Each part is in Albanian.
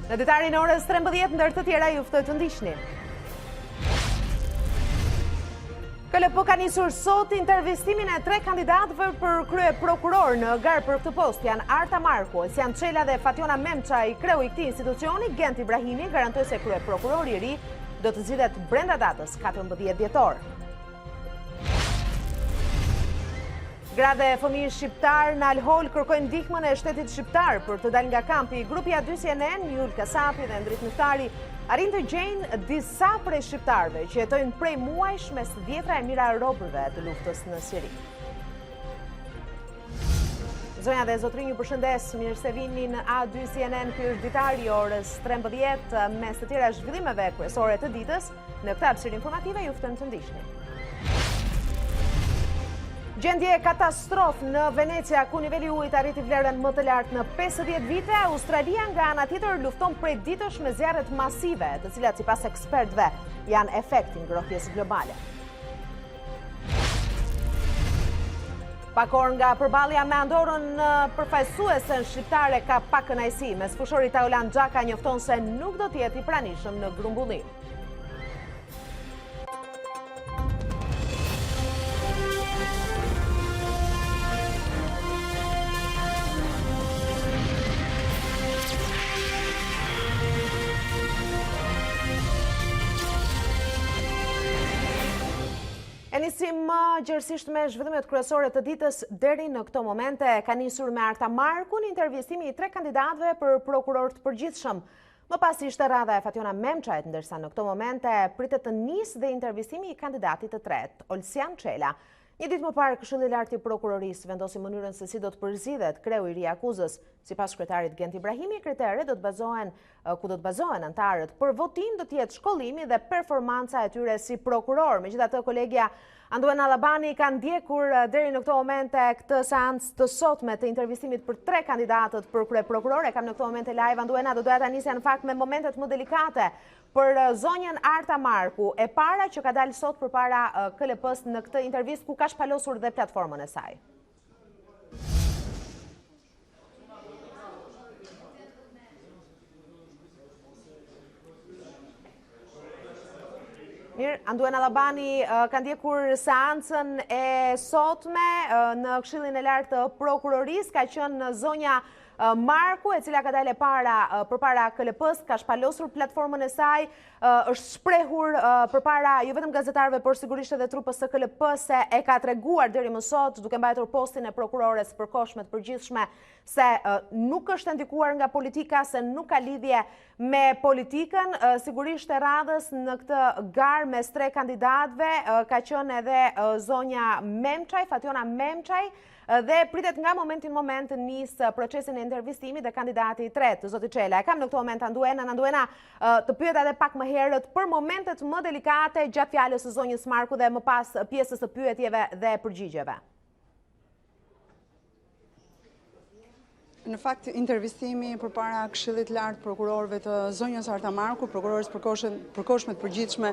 Në Ditari në orës 13, ndër të tjera ju ftoj të ndiqni. KLP ka nisur sot intervistimin e 3 kandidatëve për krye prokuror në garë për këtë post. Janë Arta Marku, Sian Çela dhe Fationa Memçaj. Kreu i këtij institucioni, Gent Ibrahimi, garantoi se krye prokurori i ri do të zgjidhet brenda datës 14 dhjetor. Gra dhe fëmijë shqiptar në Alhol kërkojnë ndihmën e shtetit shqiptar për të dalë nga kampi. Grupi A2 CNN, Jul Kasapi dhe Ndrit Muftari arrin të gjejnë disa prej shqiptarëve që jetojnë prej muajsh mes të dhjetra e mira robërve të luftës në Siri. Zonja dhe zotrinj, ju përshëndes, mirë se vini në A2 CNN, ky është Ditari orës 13, mes të tjera zhvillimeve kryesore të ditës. Në këtë hapësirë informative ju ftojmë të ndiqni. Gjendje katastrofë në Venecia, ku niveli ujit arriti vlerën më të lartë në 50 vite. Australia nga ana tjetër lufton prej ditësh me zjarret masive, të cilat sipas ekspertëve janë efekti i ngrohtjes globale. Pak orë nga përballja me Andorrën, përfaqësuesen shqiptare ka pak kënaqësi. Mesfushori Taulan Xhaka njofton se nuk do të jetë i pranishëm në grumbullim. E nisim gjërësisht me zhvillimet kryesore të ditës. Deri në këto momente ka nisur me Arta Marku në intervistimi i 3 kandidatëve për prokuror të përgjithshëm. Më pas ishte radha e Fationa Memçajt, ndërsa në këto momente pritet të nisë dhe intervistimi i kandidatit të tretë, Sian Çela. Një ditë më parë, Këshilli i Lartë i Prokurorisë vendosi mënyrën se si do të përzidhet kreu i ri i akuzës. Sipas kryetarit Gent Ibrahimi, kriteret do të bazohen antarët për votim do të jetë shkollimi dhe performanca e tyre si prokuror. Megjithatë, kolegja Anduena Allabani ka ndjekur deri në këto momente këtë seancë të sotme të intervistimit për 3 kandidatët për krye prokurore. Kam në këto momente live. Anduena, do doja ta nisja në fakt me momentet më delikate për zonjën Arta Marku, e para që ka dalë sot përpara KLP-s në këtë intervistë ku ka shpalosur dhe platformën e saj. Mirë, Anduena Allabani ka ndjekur seancën e sotme në Këshillin e Lartë të Prokurorisë, ka qenë zonja Marku, e cila ka dalë përpara KLP-s, ka shpalosur platformën e saj, është shprehur përpara jo vetëm gazetarëve, por sigurisht edhe trupës së KLP se e ka treguar deri më sot, duke mbajtur postin e prokurores përkohshme të përgjithshme, se nuk është ndikuar nga politika, se nuk ka lidhje me politikën. Sigurisht e radhës në këtë garë mes 3 kandidatëve ka qenë edhe zonja Memçaj, Fationa Memçaj, dhe pritet nga momenti në moment nisë procesin e intervistimit dhe kandidati i tretë, zoti Çela. E kam në këtë moment Anduena, të pyet edhe pak më herët për momentet më delikate gjatë fjalës së zonjës Marku dhe më pas pjesës së pyetjeve dhe përgjigjeve. Në fakt, intervistimi përpara Këshillit Lartë Prokurorëve të zonjës Arta Marku, prokurores përkohshme të përgjithshme,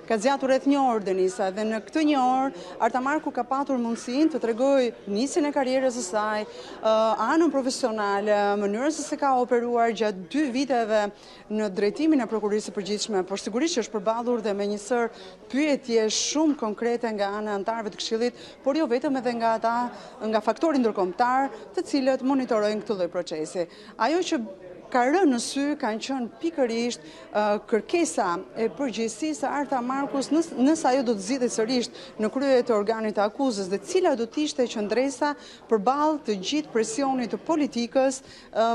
ka zgjatur rreth 1 orë, Denisa, dhe në këtë 1 orë Arta Marku ka patur mundësinë të tregojë nisjen e karrierës së saj, anën profesionale, mënyrën se si ka operuar gjatë 2 viteve në drejtimin e prokurorisë së përgjithshme, por sigurisht që është përballur dhe me një sër pyetje shumë konkrete nga ana e anëtarëve të Këshillit, por jo vetëm edhe nga faktori ndërkombëtar, të cilët monitorojnë këtë procesi. Ajo që ka rënë në sy kanë qenë pikërisht kërkesa e përgjegjësisë së Arta Markus nëse ajo do të zgjidhet sërish në krye të organit të akuzës dhe cila do të ishte qëndresa përballë të gjithë presionit të politikës,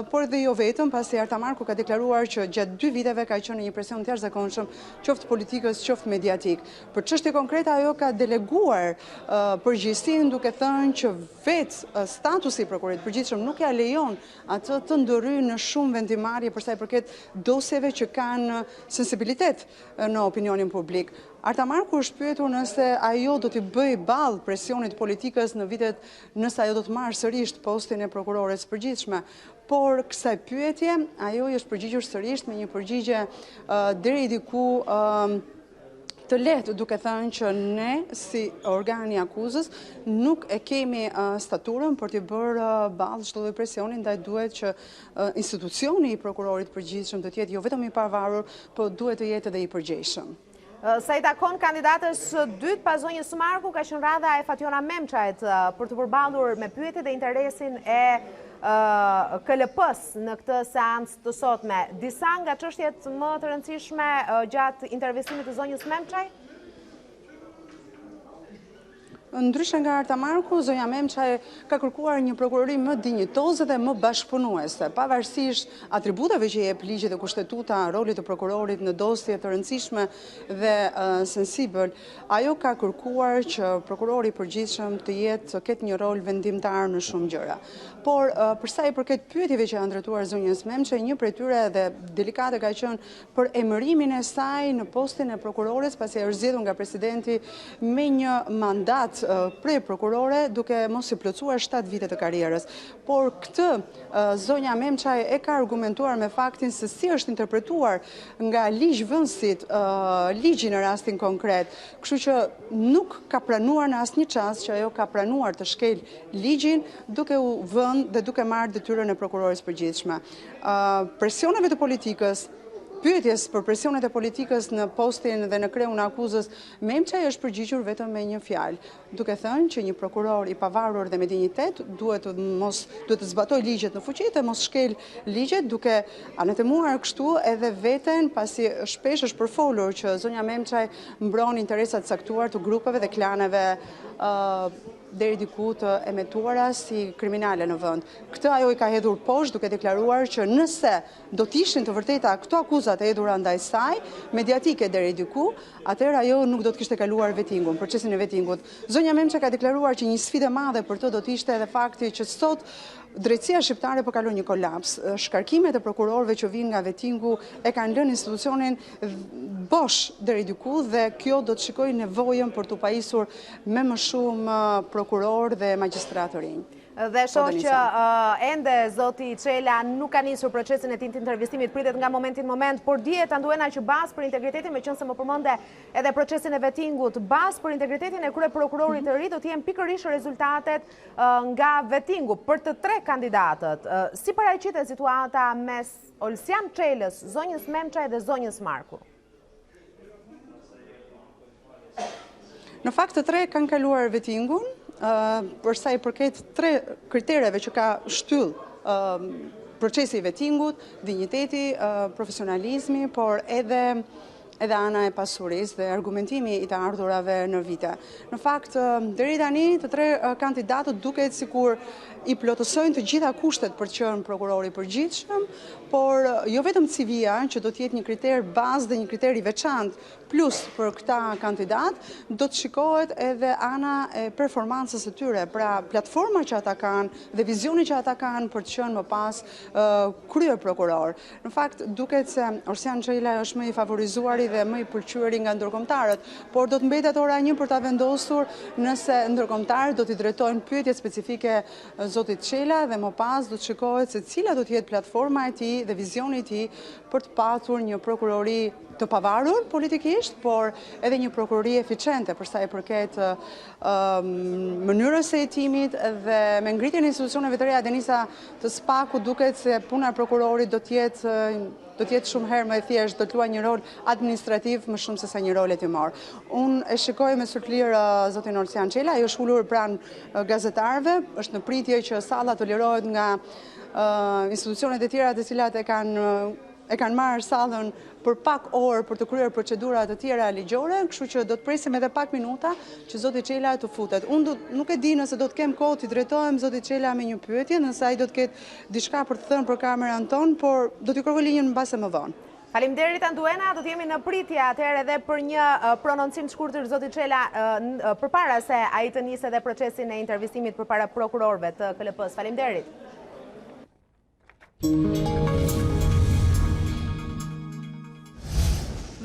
por dhe jo vetëm, pasi Arta Marku ka deklaruar që gjatë 2 viteve ka qenë një presion të jashtëzakonshëm, qoftë politikës, qoftë mediatik. Për çështje konkrete ajo ka deleguar përgjegjësinë duke thënë që vetë statusi i prokurorit përgjithshëm nuk ja lejon atë të ndërhyjë në shumë vendimarrje për sa i përket dosjeve që kanë sensibilitet në opinionin publik. Arta Marku është pyetur nëse ajo do t'i bëjë ballë presionit politikës në vitet nëse ajo do të marrë sërish postin e prokurores përgjithshme. Por kësaj pyetje ajo është përgjigjur sërish me një përgjigje deri diku të lehtë, duke thënë që ne si organi akuzës nuk e kemi staturën për të bërë ballë çdo lloj presioni, ndaj duhet që institucioni i prokurorit përgjithshëm të jetë jo vetëm i pavarur, por duhet të jetë edhe i përgjegjshëm. Sa i takon kandidatës dytë pas zonjës Marku, ka qenë radha e Fatjona Memçajt për të përballur me pyetjet dhe interesin e KLP-s në këtë seancë të sotme. Disa nga çështjet më të rëndësishme gjatë intervistimit të zonjës Memçaj? Ndryshe nga Arta Marku, zonja Memçaj ka kërkuar një prokurori më dinjitoze dhe më bashkëpunuese, pavarësisht atributeve që jep ligji dhe kushtetuta rolit të prokurorit në dosje të rëndësishme dhe sensibël. Ajo ka kërkuar që prokurori i përgjithshëm të ketë një rol vendimtar në shumë gjëra. Por për sa i përket pyetjeve që janë drejtuar zonjës Memçaj, një prej tyre dhe delikate ka qenë për emërimin e saj në postin e prokurores, pasi është zgjedhur nga presidenti me një mandat prej prokurore duke mos i plotësuar 7 vite të karrierës. Por këtë zonja Memçaj e ka argumentuar me faktin se si është interpretuar nga ligjvënësit ligji në rastin konkret. Kështu që nuk ka pranuar në asnjë çast që ajo ka pranuar të shkel ligjin duke u vënë dhe duke marrë detyrën e prokuroris përgjithshme. Presioneve të politikës, pyetjes për presionet e politikës në postin dhe në kreun e akuzës, Memçaj është përgjigjur vetëm me një fjalë, duke thënë që një prokuror i pavarur dhe me dinjitet duhet të zbatoj ligjet në fuqi dhe mos shkel ligjet, duke anetemuar kështu edhe veten, pasi shpesh është përfolur që zonja Memçaj mbron interesat caktuar të grupeve dhe klaneve deri diku të emetuara si kriminale në vend. Këtë ajo i ka hedhur poshtë duke deklaruar që nëse do të ishin të vërteta këto akuzat e hedhura ndaj saj, mediatike deri diku, atëherë ajo nuk do të kishte kaluar vettingun, procesin e vettingut. Zonja Memçaj ka deklaruar që një sfidë e madhe për të do të ishte edhe fakti që sot drejtësia shqiptare po kalon një kolaps. Shkarkimet e prokurorëve që vinë nga vettingu e kanë lënë institucionin bosh deri diku dhe kjo do të shikojë nevojën për të pajisur me më shumë prokuror dhe magjistrat të rinj. Dhe shoh që ende zoti Çela nuk ka nisur procesin e tij të intervistimit, pritet nga momenti në moment, por dihet Anduena që bazë për integritetin, meqense më përmende edhe procesin e vettingut, bazë për integritetin e kryeprokurorit të ri do të jenë pikërisht rezultatet nga vettingu për të tre kandidatët. Si paraqitet situata mes Olsian Çelës, zonjës Memçaj dhe zonjës Marku? Në fakt të tre kanë kaluar vettingun, për sa i përket tre kritereve që ka shtyll procesi i vettingut, dinjiteti, profesionalizmi, por edhe ana e pasurisë dhe argumentimi i të ardhurave në vite. Në fakt, deri tani të tre kandidatët duket sikur i plotësojnë të gjitha kushtet për të qenë prokurori i përgjithshëm, por jo vetëm CV-ja, që do të jetë një kriter bazë dhe një kriter i veçantë plus për këta kandidat, do të shikohet edhe ana e performancës së tyre, pra platforma që ata kanë dhe vizioni që ata kanë për të qenë më pas krye prokuror. Në fakt, duket se Olsian Çela është më i favorizuari dhe më i pëlqyeri nga ndërkombëtarët, por do të mbetet ora 1 për ta vendosur nëse ndërkombëtarët do t'i drejtojnë pyetje specifike zotit Çela dhe më pas do të shikohet se cila do të jetë platforma e tij dhe vizioni i tij për të patur një prokurori të pavarur politikisht, por edhe një prokurori eficiente për sa i përket mënyrës së hetimit dhe me ngritjen e institucioneve të reja. Denisa të Spaku duket se puna e prokurorit do të jetë shumë herë më e thjeshtë, do të luajë një rol administrativ më shumë se sa një rol hetimor. Unë e shikoj me sërtlir zotin Olsian Çela, ajo është ulur pranë gazetarëve, është në pritje që salla të lirohet nga institucionet e tjera të cilat e kanë marrë sallën për pak orë për të kryer procedura të tjera ligjore, kështu që do të presim edhe pak minuta që zoti Çela të futet. Unë nuk e di nëse do të kem kohë të drejtohem zotit Çela me një pyetje, nëse ai do të ketë diçka për të thënë për kameran tonë, por do t'i kërkoj linjën mbase më vonë. Faleminderit Anduena, do të jemi në pritje atëherë edhe për një prononcim të shkurtër zotit Çela përpara se ai të nisë edhe procesin e intervistimit përpara prokurorëve të KLP-s. Faleminderit.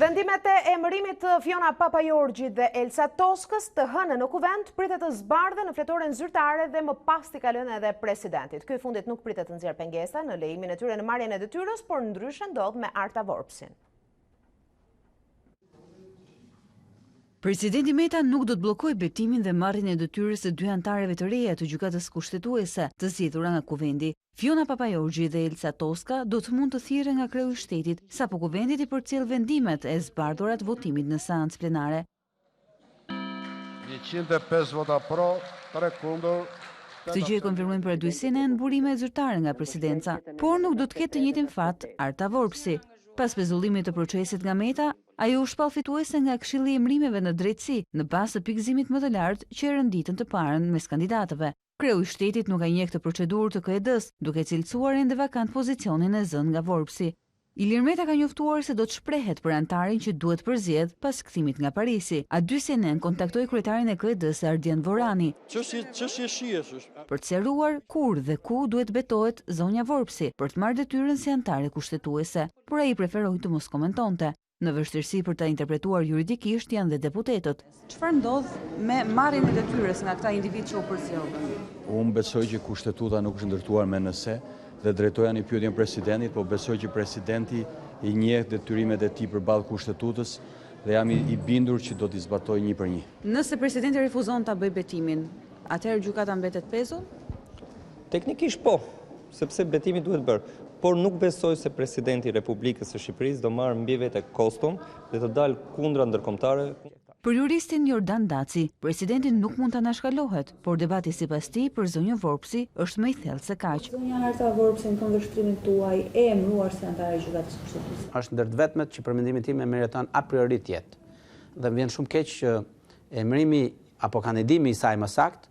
Vendimet e emërimit të Fiona Papajorgjit dhe Elsa Toskës të hënë në kuvent pritet të zbardhen në fletoren zyrtare dhe më pas t'i kalojnë edhe presidentit. Ky fundit nuk pritet të nxjerrë pengesa në lejimin e tyre në marrjen e detyrës, por ndryshe ndodh me Arta Vorpsin. Presidenti Meta nuk do të bllokojë betimin dhe marrjen e detyrës së dy anëtarëve të reja të gjykatës kushtetuese të zgjedhura nga kuvendi. Fiona Papajogji dhe Elsa Toska do të mund të thirren nga kreu i shtetit sapo kuvendi i përcjell vendimet e zbardhura të votimit në seancë plenare. 105 vota pro, 3 kundër. Këtë gjë e konfirmojnë për dy CNN burime zyrtare nga presidenca, por nuk do të ketë të njëjtin fat Arta Vorpsi. Pas pezullimit të procesit nga Meta, ajo u shpall fituese nga Këshilli i Emrimeve në drejtësi në bazë të pikëzimit më të lartë që e rënditën të parën mes kandidatëve. Kreu i shtetit nuk ka njeh këtë procedurë të KED-s, duke cilësuar ende vakant pozicionin e zënë nga Vorpsi. Ilir Meta ka njoftuar se do të shprehet për antarin që duhet përzgjedh pas kthimit nga Parisi. A dy CNN kontaktoi kryetarin e KED-s Ardian Vorani për të sqaruar kur dhe ku duhet betohet zonja Vorpsi për të marrë detyrën si antare kushtetuese, por ai preferoi të mos komentonte. Në vështirësi për ta interpretuar juridikisht janë dhe deputetët. Çfarë ndodh me marrjen e detyrës nga këta individ që u përcjellën? Unë besoj që kushtetuta nuk është ndërtuar me nëse dhe drejtoja një pyetje presidentit, po besoj që presidenti i njeh detyrimet e tij përballë kushtetutës dhe jam i bindur që do t'i zbatojë një për një. Nëse presidenti refuzon ta bëjë betimin, atëherë gjykata mbetet pezull? Teknikisht po, sepse betimi duhet bërë. Por nuk besoj se presidenti i Republikës së Shqipërisë do marrë mbi vete koston dhe të dalë kundra ndërkombëtare. Për juristin Jordan Daci, presidenti nuk mund të anashkalohet, por debati sipas tij për zonjën Vorpsi është më i thellë se kaq. Zonja Arta Vorpsi në kundërshtrimin tuaj e emëruar si antare e gjykatës kushtetuese. Është ndër të vetmet që për mendimin tim e meriton a priori të jetë. Dhe më vjen shumë keq që emërimi apo kandidimi i saj më sakt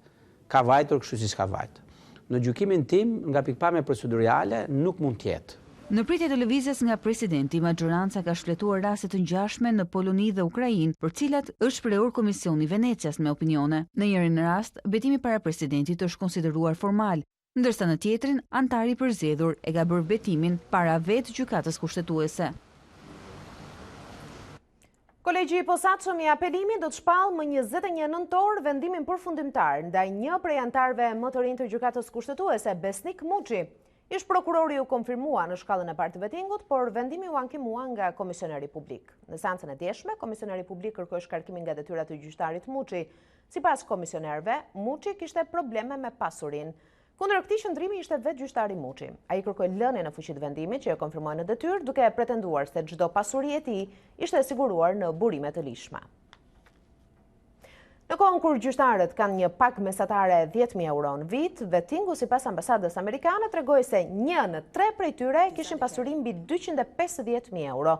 ka vajtur kështu siç ka vajtur. Në gjykimin tim, nga pikpamja procedurale, nuk mund të jetë. Në pritje të lëvizjes nga presidenti, majoranca ka shfletuar raste të ngjashme në Poloni dhe Ukrainë, për cilat është shprehur Komisioni i Venecias me opinione. Në njërin rast, betimi para presidentit është konsideruar formal, ndërsa në tjetrin, antari i përzgjedhur e ka bërë betimin para vetë gjykatës kushtetuese. Kolegji i posaçëm i apelimit do të shpallë më 21 nëntor vendimin përfundimtar ndaj një prej antarëve më të rinj të gjykatës kushtetuese, Besnik Muçi. Ish prokurori u konfirmua në shkallën e parë të vettingut, por vendimi u ankimua nga komisioneri publik. Në seancën e djeshme, komisioneri publik kërkoi shkarkimin nga detyrat e gjyqtarit Muçi. Sipas komisionerëve, Muçi kishte probleme me pasurinë. Kundër këtij qëndrimi ishte vetë gjyqtari Muçi. Ai kërkoi lënien në fuqi të vendimit që e konfirmoi në detyrë, duke pretenduar se çdo pasuri e tij ishte siguruar në burime të lishme. Në kohën kur gjyqtarët kanë një pak mesatare 10.000 euro në vit, vettingu sipas ambasadës amerikane tregoi se 1 në 3 prej tyre kishin pasuri mbi 250.000 euro.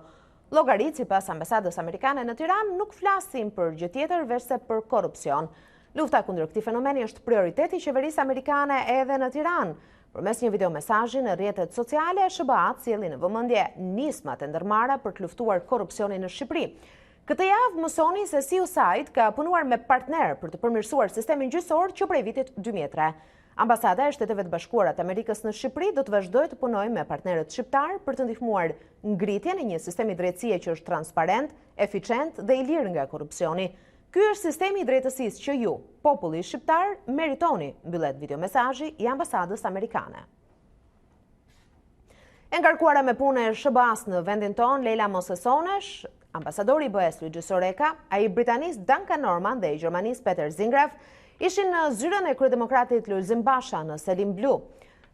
Llogaritë sipas ambasadës amerikane në Tiranë nuk flasin për gjë tjetër veçse për korrupsion. Lufta kundër këtij fenomeni është prioriteti i qeverisë amerikane edhe në Tiranë. Përmes një videomesazhi në rrjetet sociale, SBA sjellin në vëmendje nismat e ndërmarra për të luftuar korrupsionin në Shqipëri. Këtë javë mësoni se si USAID ka punuar me partner për të përmirësuar sistemin gjyqësor që prej vitit 2003. Ambasada e Shteteve të Bashkuara të Amerikës në Shqipëri do të vazhdojë të punojë me partnerët shqiptar për të ndihmuar ngritjen e një sistemi drejtësie që është transparent, eficient dhe i lirë nga korrupsioni. Ky është sistemi i drejtësisë që ju, populli shqiptar, meritoni, mbyllet videomesazhi i ambasadës amerikane. E ngarkuara me punë e SBA-s në vendin tonë, Leila Mosesonesh, ambasadori i BE-s Luigi Soreka, ai britanis Duncan Norman dhe i gjermanis Peter Zingraf, ishin në zyrën e kryedemokratit Lulzim Basha në Selim Blu.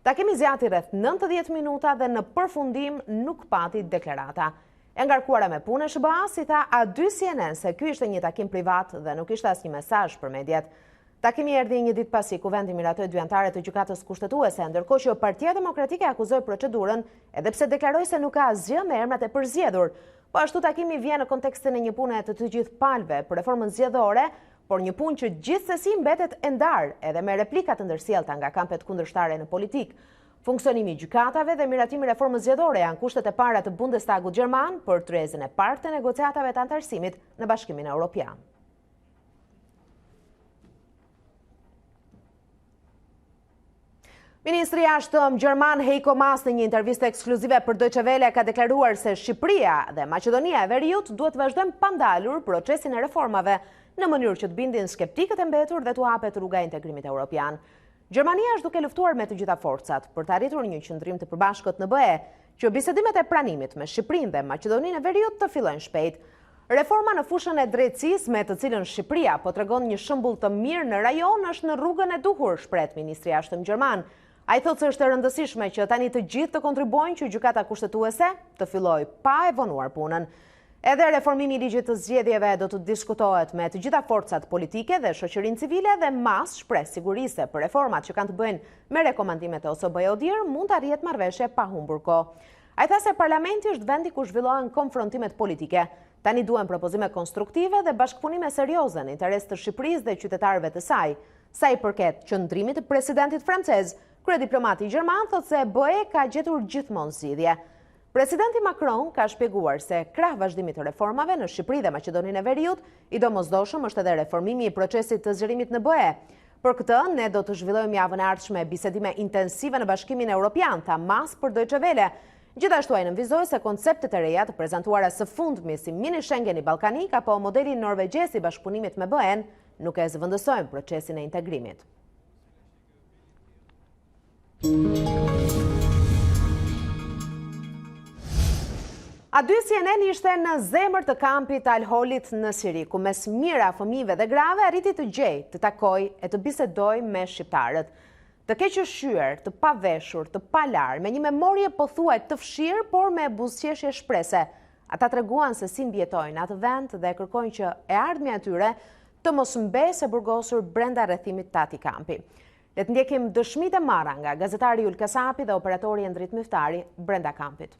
Takimi zgjati rreth 90 minuta dhe në përfundim nuk pati deklarata. E ngarkuara me punë e SBA-s i tha A2 CNN se ky ishte një takim privat dhe nuk ishte asnjë mesazh për mediat. Takimi erdhi një ditë pasi kuvendi miratoi dy antarë të gjykatës kushtetuese, ndërkohë që Partia Demokratike akuzoi procedurën edhe pse deklaroi se nuk ka asgjë me emrat e përzgjedhur. Po ashtu takimi vjen në kontekstin e një pune të të gjithë palëve për reformën zgjedhore, por një punë që gjithsesi mbetet e ndarë edhe me replika të ndërsjellta nga kampet kundërshtare në politikë. Funksionimi i gjykatave dhe miratimi reformës zgjedhore janë kushtet e para të Bundestagut gjerman për tryezën e parë të negociatave të antarësimit në Bashkimin Evropian. Ministri i Jashtëm gjerman Heiko Maas në një intervistë ekskluzive për Deutsche Welle ka deklaruar se Shqipëria dhe Maqedonia e Veriut duhet vazhdojnë pandalur procesin e reformave në mënyrë që të bindin skeptikët e mbetur dhe të hapet rruga e integrimit evropian. Gjermania është duke luftuar me të gjitha forcat për të arritur një qëndrim të përbashkët në BE, që bisedimet e pranimit me Shqipërinë dhe Maqedoninë e Veriut të fillojnë shpejt. Reforma në fushën e drejtësisë me të cilën Shqipëria po tregon një shembull të mirë në rajon është në rrugën e duhur, shpreh ministri i jashtëm gjerman. Ai thotë se është e rëndësishme që tani të gjithë të kontribuojnë që gjykata kushtetuese të fillojë pa e vonuar punën. Edhe reformimi i ligjit të zgjedhjeve do të diskutohet me të gjitha forcat politike dhe shoqërinë civile dhe mas shpreh sigurisë për reformat që kanë të bëjnë me rekomandimet e OSBE-ODIHR mund të arrihet marrëveshje pa humbur kohë. Ai tha se parlamenti është vendi ku zhvillohen konfrontimet politike. Tani duhen propozime konstruktive dhe bashkëpunime serioze në interes të Shqipërisë dhe qytetarëve të saj. Sa i përket qëndrimit të presidentit francez, kryediplomati gjerman thotë se BE ka gjetur gjithmonë zgjidhje. Presidenti Macron ka shpjeguar se krah vazhdimit të reformave në Shqipëri dhe Maqedoninë e Veriut, i domosdoshëm është edhe reformimi i procesit të zgjerimit në BE. Për këtë, ne do të zhvillojmë javën e ardhshme bisedime intensive në Bashkimin Evropian, tha mas për Deutsche Welle. Gjithashtu ai nënvizoi se konceptet e reja të prezantuara së fundmi si mini Schengeni ballkanik apo modeli norvegjez i bashkëpunimit me BE-n nuk e zëvendësojnë procesin e integrimit. A2 CNN ishte në zemër të kampit Al-Holit në Siri, ku mes mira fëmijëve dhe grave arriti të gjej, të takoj e të bisedoj me shqiptarët. Të keqëshyer, të paveshur, të palar, me një memorje pothuaj të fshirë, por me buzëqeshje shprese. Ata treguan se si mbjetojnë atë vend dhe kërkojnë që e ardhmja e tyre të mos mbesë e burgosur brenda rrethimit të atij kampi. Le të ndjekim dëshmitë e marra nga gazetari Ul Kasapi dhe operatori Endrit Myftari brenda kampit.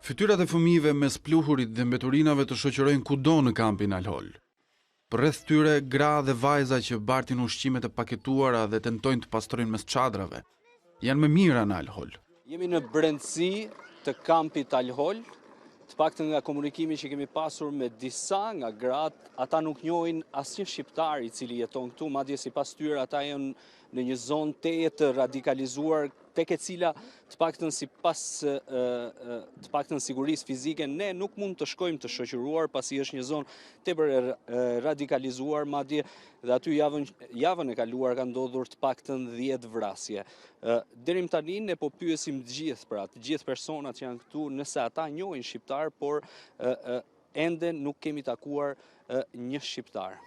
Fytyrat e fëmijëve mes pluhurit dhe mbeturinave të shoqërojnë kudo në kampin Al-Hol. Përreth tyre gra dhe vajza që bartin ushqimet e paketuara dhe tentojnë të pastrojnë mes çadrave. Janë më mira në Al-Hol. Jemi në brendësi të kampit Al-Hol, të paktën nga komunikimi që kemi pasur me disa nga gratë, ata nuk njohin asnjë shqiptar i cili jeton këtu, madje sipas tyre ata janë në një zonë teje të radikalizuar, tek e cila të paktën sigurisë fizike ne nuk mund të shkojmë të shoqëruar pasi është një zonë tepër radikalizuar, madje dhe aty javën e kaluar ka ndodhur të paktën 10 vrasje. Deri më tani ne po pyesim të gjithë personat që janë këtu nëse ata njohin shqiptar, por ende nuk kemi takuar një shqiptar.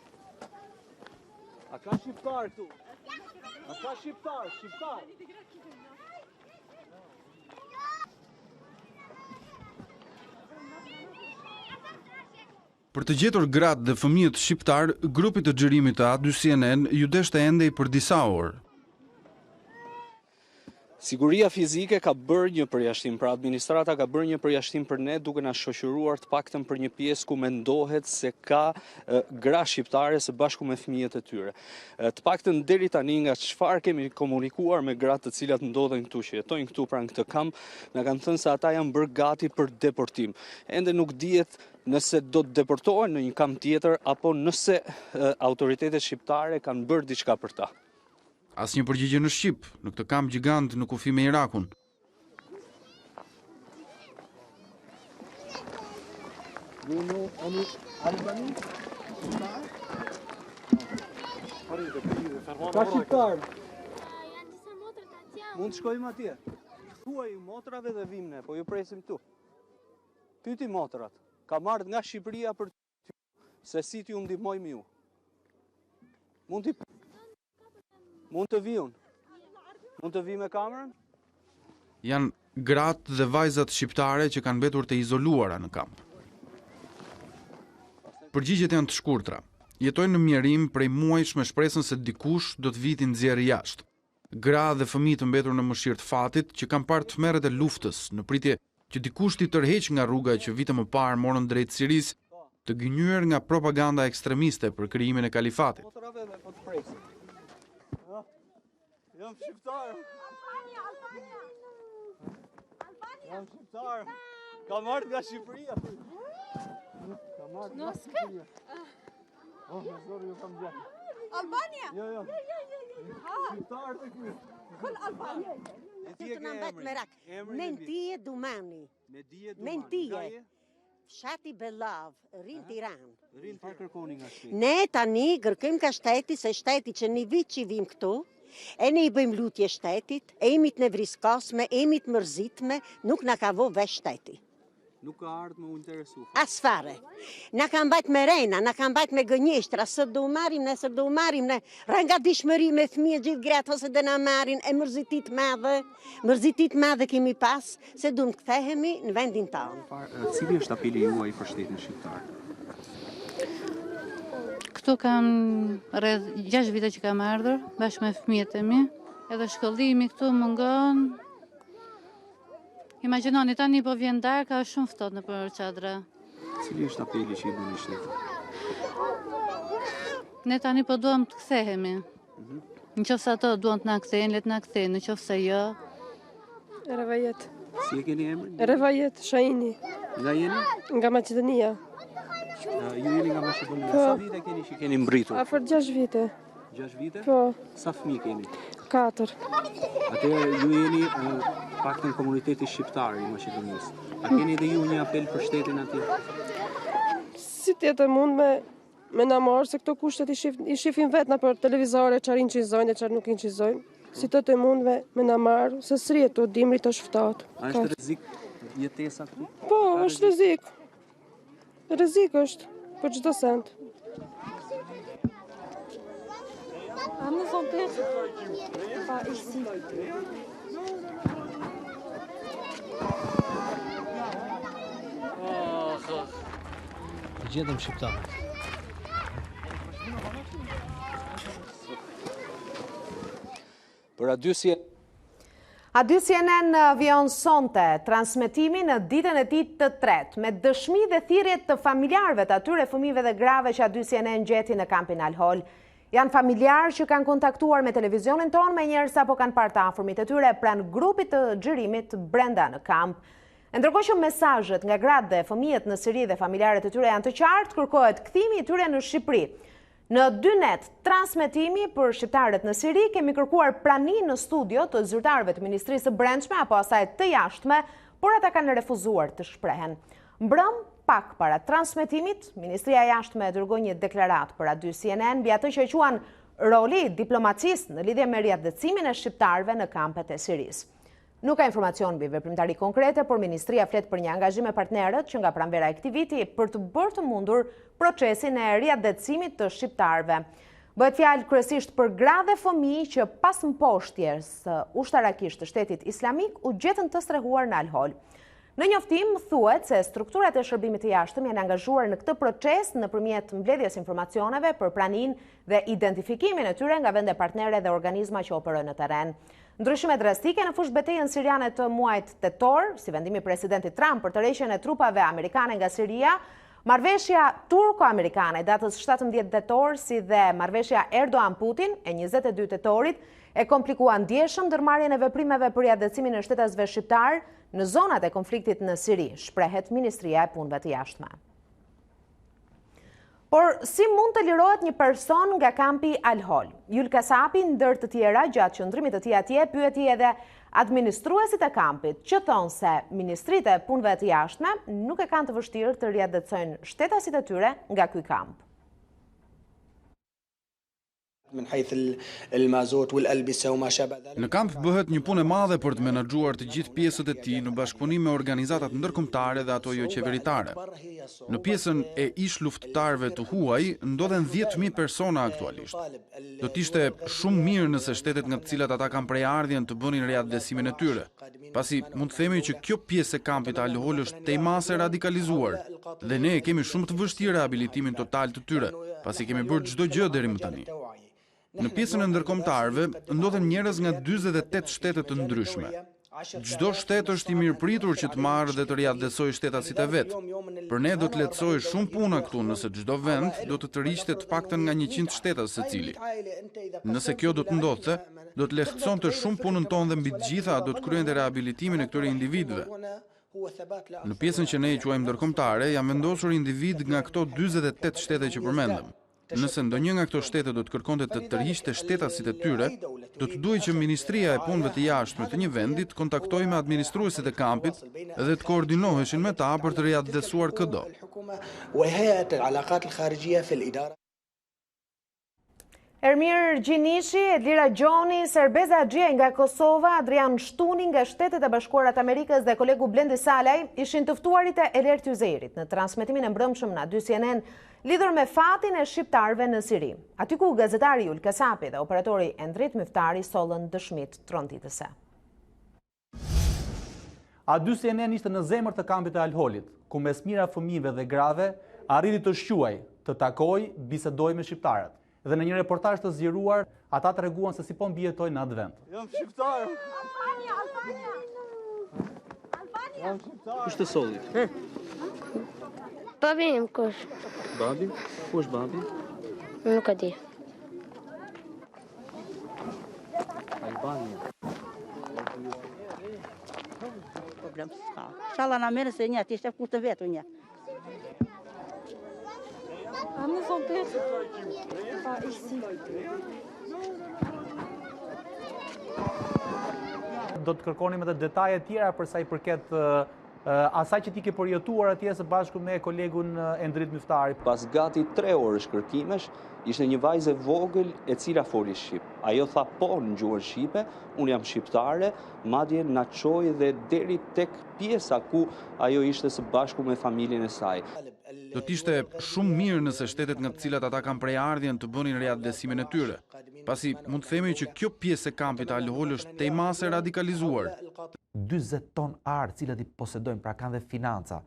A ka shqiptar këtu? A ka shqiptar? Për të gjetur gratë dhe fëmijët shqiptar, grupi të xhirimit të A2 CNN ju deshte ende për disa orë. Siguria fizike ka bërë një përjashtim, pra administrata ka bërë një përjashtim për ne duke na shoqëruar të paktën për një pjesë ku mendohet se ka gra shqiptare së bashku me fëmijët e tyre. Të paktën deri tani nga çfarë kemi komunikuar me gratë të cilat ndodhen këtu, që jetojnë këtu pranë këtë kamp, na kanë thënë se ata janë bërë gati për deportim. Ende nuk dihet nëse do të deportohen në një kamp tjetër apo nëse autoritetet shqiptare kanë bërë diçka për ta. Asnjë përgjigje në Shqip, në këtë kamp gjigant në kufi me Irakun. Ka shqiptar? Mund të shkojmë atje? Thuaj motrave dhe vim ne, po ju presim tu. Pyeti motrat. Ka marrë nga Shqipëria për ty, se si t'ju ndihmojmë ju. Mund të viun? Mund të vi me kamerën? Janë gratë dhe vajzat shqiptare që kanë mbetur të izoluara në kamp. Përgjigjet janë të shkurtra. Jetojnë në mjerim prej muajsh me shpresën se dikush do të viti nxjerrë jashtë. Gra dhe fëmijë të mbetur në mëshirë të fatit që kanë parë tmerret e luftës në pritje që dikush t'i tërheq nga rruga që vite më parë morën drejt Sirisë, të gënjur nga propaganda ekstremiste për krijimin e kalifatit. Jam shqiptar. Jam shqiptar. Kam ardhur nga Shqipëria. Oh, ju kam gjatë. Albania? Jo. Shqiptar të ky. Kol Albania. Ti të na mbet merak. Mentije Dumani. Mentije. Fshati Bellav, rrin Tiranë. Ne tani kërkojmë ka shteti, se shteti që një vit që vim këtu, e ne i bëjmë lutje shtetit, e imi të nevriskosme, e imi të mërzitme, nuk na ka vo vesh shteti. Nuk ka ardhë më interesu. Asfare. Na kanë bajt me rejna, na kanë bajt me gënjeshtra, së do marim ne, së do marim ne, ranga dishmëri me thmije gjithë gratë, ose dhe na marin, e mërzitit madhe kemi pas, se du në kthehemi në vendin tonë. Cili është apeli juaj për shtetin shqiptar? Këtu kam rreth 6 vite që kam ardhur, bashkë me fëmijët e mi, edhe shkollimi këtu mungon. Imagjinoni tani po vjen darka, është shumë ftohtë në për çadra. Cili është apeli që i bëni shtetit? Ne tani po duam të kthehemi. Nëse ato duan të na kthejnë, le të na kthejnë, nëse jo. Revajet. Si e keni emrin? Revajet, Shaini. Nga jeni? Nga Maqedonia. Ju jeni nga Maqedonia. Sa vite keni që keni mbritur? Afër 6 vite. 6 vite? Po. Sa fëmijë keni? 4. Atëherë ju jeni paktën komuniteti shqiptar i Maqedonisë. A keni edhe ju një apel për shtetin atje? Si tjetë mund me na marrë, se këto kushtet i shifin vetë na për televizore, çfarë inqizojnë e çfarë nuk inqizojnë. Si të mund me na marrë, se srihet të dimrit të shftat. A është rrezik jetesa këtu? Po, është rrezik. Rrezik është për çdo send. A më thonë të pa ici. Gjetëm shqiptarët. Për adysje CNN vion sonte transmetimi në ditën e tij të tretë me dëshmi dhe thirrje të familjarëve të atyre fëmijëve dhe grave që aty CNN gjeti në kampin Al-Hol. Janë familjarë që kanë kontaktuar me televizionin tonë me njerëz apo kanë parë të afërmit e tyre pranë grupit të xhirimit brenda në kamp. Ndërkohë që mesazhet nga gratë dhe fëmijët në Siri dhe familjarët e tyre janë të qartë, kërkohet kthimi i tyre në Shqipëri. Në 2 net transmetimi për shqiptarët në Siri kemi kërkuar praninë në studio të zyrtarëve të Ministrisë së Brendshme apo asaj të jashtme, por ata kanë refuzuar të shprehen. Mbrëm pak para transmetimit, Ministria e Jashtme dërgoi një deklaratë për aty CNN mbi atë që quan roli i diplomacisë në lidhje me riatësimin e shqiptarëve në kampet e Sirisë. Nuk ka informacion mbi veprimtari konkrete, por Ministria flet për një angazhim me partnerët që nga pranvera e këtij viti për të bërë të mundur procesin e riatësimit të shqiptarëve. Bëhet fjalë kryesisht për gra dhe fëmijë që pas mposhtjes ushtarakisht të Shtetit Islamik u gjetën të strehuar në Al-Hol. Në njoftim thuhet se strukturat e shërbimit të jashtëm janë angazhuar në këtë proces nëpërmjet mbledhjes informacioneve për praninë dhe identifikimin e tyre nga vende partnere dhe organizma që operojnë në terren. Ndryshime drastike në fushë betejën siriane të muajit tetor, si vendimi i presidentit Trump për tërheqjen e trupave amerikane nga Siria, marrëveshja turko-amerikane datës 17 tetor, si dhe marrëveshja Erdogan-Putin e 22 tetorit, e komplikuan ndjeshëm ndërmarrjen e veprimeve për riatësimin e shtetasve shqiptar në zonat e konfliktit në Siri, shprehet Ministria e Punëve të Jashtme. Por si mund të lirohet një person nga kampi Al-Hol? Jul Kasapi, ndër të tjera, gjatë qëndrimit të tij atje, pyeti edhe administruesit e kampit, që thonë se Ministritë e Punëve të Jashtme nuk e kanë të vështirë të riatësojnë shtetasit e tyre nga ky kamp. Në kamp bëhet një punë e madhe për të menaxhuar të gjithë pjesët e tij në bashkëpunim me organizatat ndërkombëtare dhe ato jo qeveritare. Në pjesën e ish luftëtarëve të huaj ndodhen 10.000 persona aktualisht. Do të ishte shumë mirë nëse shtetet nga të cilat ata kanë prejardhjen të bënin riatësimin e tyre, pasi mund të themi që kjo pjesë e kampit Al-Hol është tejmase radikalizuar dhe ne kemi shumë të vështirë rehabilitimin total të tyre, pasi kemi bërë çdo gjë deri më tani. Në pjesën e ndërkombëtarëve ndodhen njerëz nga 48 shtete të ndryshme. Çdo shtet është i mirëpritur që të marrë dhe të riatësojë shtetasit e vet. Për ne do të lehtësojë shumë puna këtu nëse çdo vend do të tërhiqte të paktën nga 100 shtetas secili. Nëse kjo do të ndodhte, do të lehtësonte shumë punën tonë dhe mbi të gjitha do të kryente rehabilitimin e këtyre individëve. Në pjesën që ne i quajmë ndërkombëtare, janë vendosur individ nga këto 48 shtete që përmendëm. Nëse ndonjë nga këto shtete do të kërkonte të tërhiqte shtetasit e tyre, do të duhej që Ministria e Punëve të Jashtme të një vendi të kontaktojë me administruesit e kampit dhe të koordinoheshin me ta për të riadresuar këdo. Ermir Gjinishi, Edlira Gjoni, Serbeza Gjie nga Kosova, Adrian Shtuni nga Shtetet e Bashkuarat Amerikës dhe kolegu Blendi Salaj ishin të ftuarit e Eler Tyzerit në transmetimin e mbrëmshëm në 2 CNN lidhur me fatin e shqiptarëve në Siri. Aty ku gazetari Ul Kasapi dhe operatori Endrit Myftari sollën dëshmitë tronitëse. A2 CNN ishte në zemër të kampit të Al-Holit, ku mes mira fëmijëve dhe grave arriti të shquaj, të takoj, bisedoj me shqiptarët. Dhe në një reportazh të zgjeruar, ata treguan se si po mbijetojnë në atë vend. Jam shqiptar. Albania. Kush të solli? Babi im kush. Babi? Ku është babi? Nuk e di. Albania. Problem s'ka. Inshallah na merë se një, ti shef kur të vetë një. A në zonë të pa ishtë. Do të kërkonim edhe detaje tjera për sa i përket asaj që ti ke përjetuar atje së bashku me kolegun Endrit Myftari. Pas gati 3 orësh kërkimesh, ishte një vajzë e vogël e cila foli shqip. Ajo tha po në gjuhën shqipe, unë jam shqiptare, madje na çoi dhe deri tek pjesa ku ajo ishte së bashku me familjen e saj. Do t'ishte shumë mirë nëse shtetet nga të cilat ata kanë prejardhjen të bënin riadresimin e tyre, pasi mund të themi që kjo pjesë e kampit Al-Hol është tejmase radikalizuar. 40 ton arë cilat i posedojnë, pra kanë dhe financa,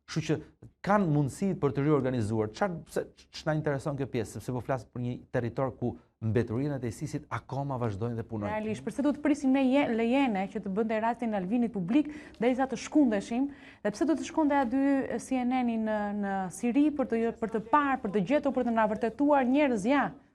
kështu që kanë mundësi për të riorganizuar. Ç'na intereson kjo pjesë, sepse po flas për një territor ku mbeturinë e ISIS-it akoma vazhdojnë dhe punojnë. Realisht, përse duhet të prisim ne lejene që të bënte rastin Alvinit publik derisa të shkundeshim, dhe pse do të shkonte aty CNN-i në Siri për të parë, për të gjetur, për të na vërtetuar njerëz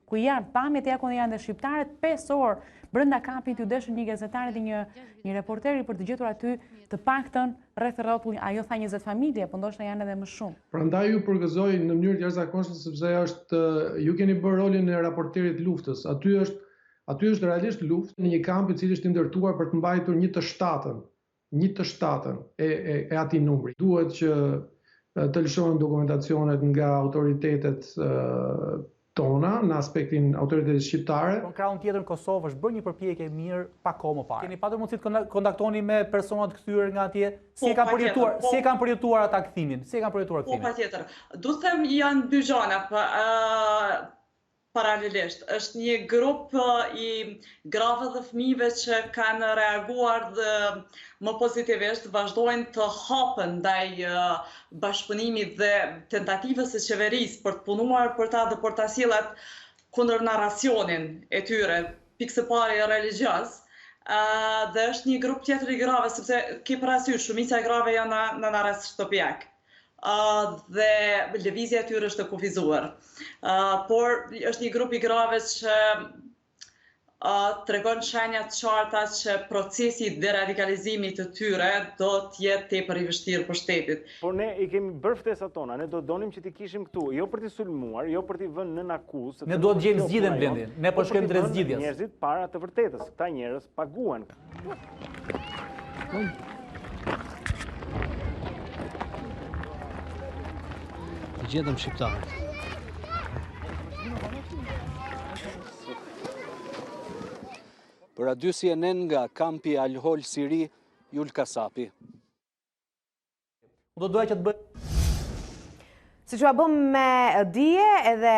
ku janë pamjet e ku janë dhe shqiptarët 5 orë brenda kampit u deshën një gazetare dhe një reporteri për të gjetur aty të paktën rreth rrotull, ajo tha 20 familje, po ndoshta janë edhe më shumë. Prandaj ju përgëzoj në mënyrë të jashtëzakonshme sepse ju keni bërë rolin e raporterit luftës. Aty është realisht luftë në një kamp i cili është i ndërtuar për të mbajtur një të shtatën e atij numri. Duhet që të lëshohen dokumentacionet nga autoritetet tona në aspektin autoritetit shqiptare. Në krahun tjetër në Kosovë është bërë një përpjekje mirë pa kohë më parë. Keni patur mundësi të kontaktoni me personat kthyer nga atje? Si e kanë përjetuar ata kthimin? Po, patjetër. Do të them janë dy gjëra paralelisht. Është një grup i grave dhe fëmijëve që kanë reaguar dhe më pozitivisht, vazhdojnë të hapen ndaj bashkëpunimit dhe tentativës së qeverisë për të punuar për ta dhe për ta sjellur kundër narracionin e tyre, pikë së pari religjioz. Dhe është një grup tjetër i grave, sepse ke parasysh shumica e grave janë në arrest shtëpiak. Dhe lëvizja e tyre është të kufizuar. Por është një grup i grave që tregon shenja të qarta që procesi i deradikalizimit të tyre do të jetë tepër i vështirë për shtetin. Por ne i kemi bërë ftesat tona, ne do donim që t'i kishim këtu, jo për t'i sulmuar, jo për t'i vënë në akuzë. Ne duhet gjejmë zgjidhjen Blendi. Ne po shkojmë drejt zgjidhjes. Njerëzit para të vërtetës, këta njerëz paguan. Gjetëm shqiptarët. Për A2 CNN nga kampi Al-Hol Siri, Ul Kasapi. Do doja që të bëj Si që a bëm me dije edhe